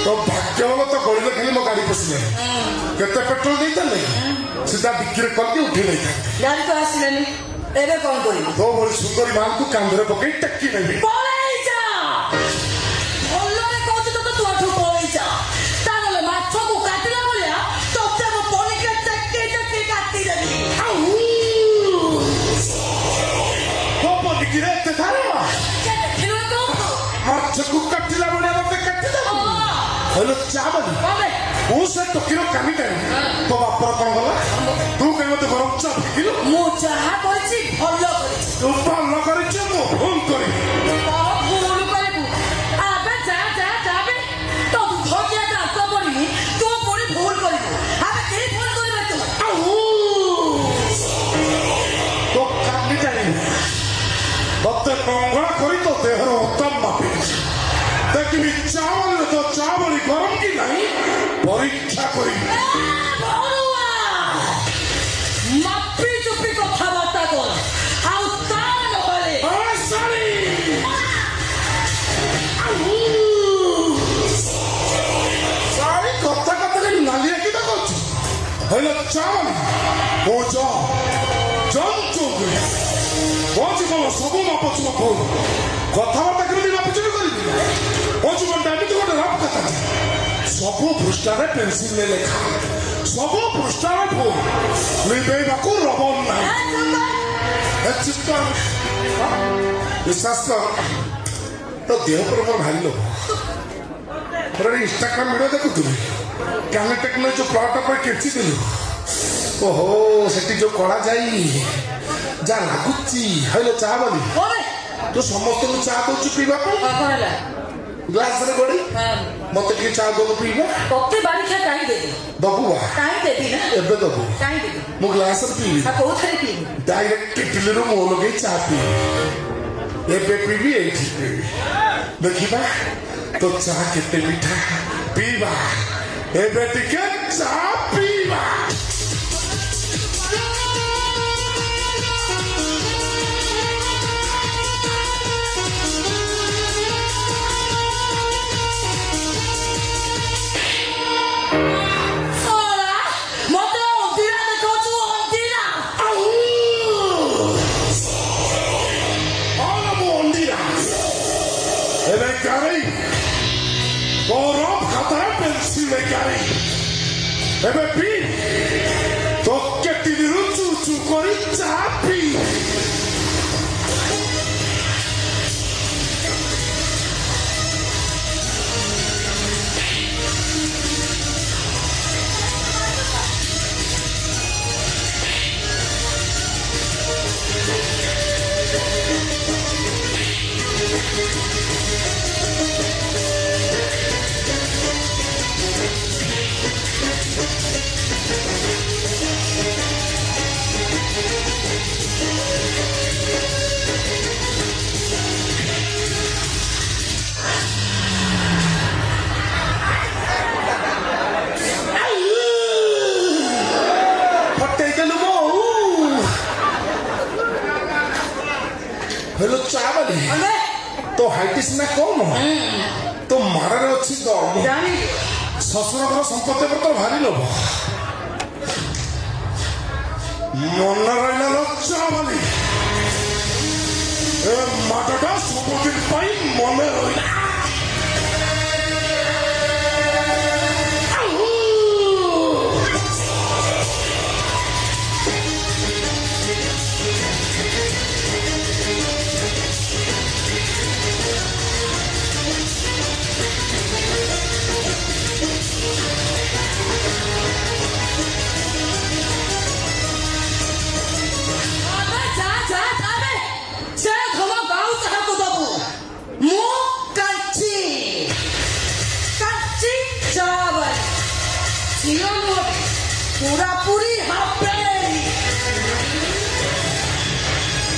तो भाग्य वाला तो गड़ी खाली मो गाड़ी पशिले केते पेट्रोल देता नहीं सीधा बिक्री करके उठी नहीं था गाड़ी तो आसिलानी एबे कोन करी तो बड़ी सुंदरी मान को कांधरे पकई टक्की नहीं पळेई जा ओल्लोरे कहू तो तू आठो पळेई जा तानले माछ को काटला बोलिया तोते मो पळी के टक्की टक्की काटी देबी तो पड़ी गिरते थारे के देखिलो को माछ को काटला बोलिया मते काटी दे हेलो चावल बाबे उसे तो किलो कामी करे तो बापर कोन गला तू कहीं मते गरम चा किलो मो चाहा करछि भलो करछि तू पाल करिछ मो फोन करी भूल करबू आबे जा जा जाबे तो तू धोकिया जा तो पड़ी तू पड़ी भूल करबू आबे के फोन करबे तू तो कामी जानी बत्ते कंगड़ा करी तो देहर उत्तम मापी देखी चावल तो चावल गरम की नहीं परीक्षा करी मापी चुपी कथा बार्ता कर आउ तान होले सॉरी सॉरी कथा कथा के नालिया की तो कुछ हेलो चावल वो जो जंतु वो जीवन सब माप चुप कथा बार्ता कर माप चुप कर वो जीवन डाली तो गोटे रफ कथा सब पृष्ठारे पेंसिल ने लेखा सब पृष्ठारे फूल लिबेबाकू रबन नाही विश्वास कर तो देह पर मोर भारी लोग इंस्टाग्राम वीडियो देखुଥିଲି कैमरा टेक्नोलॉजी जो प्लॉट पर केची दिलु ओहो सेठी जो कड़ा जाई जा लागुची हेलो चा बोली ओरे तो समस्त को चा दउछु पीबा को कोनला ग्लास रे गोड़ी हां मते के चा दो पीबा तोते बारी खा काई दे दबुआ काई देबी ना एबे दबु काई देबी मो ग्लास रे पीबी आ कोथरे पी डायरेक्ट केटली रो मो लगे चा पी एबे पीबी एठी पीबी देखिबा तो चा केते मीठा पीबा एबे टिके चा पीबा एबे पी तो केटी दिरु चू चू करी चा पी हेलो चावल तो हाइटिस ना कौन तो मारे अच्छी दम जानी शशुर घर संपत्ति पर तो भारी लोभ मन रहा चावल ए माटा सबुदिन मन रहा पूरा पूरी हाफ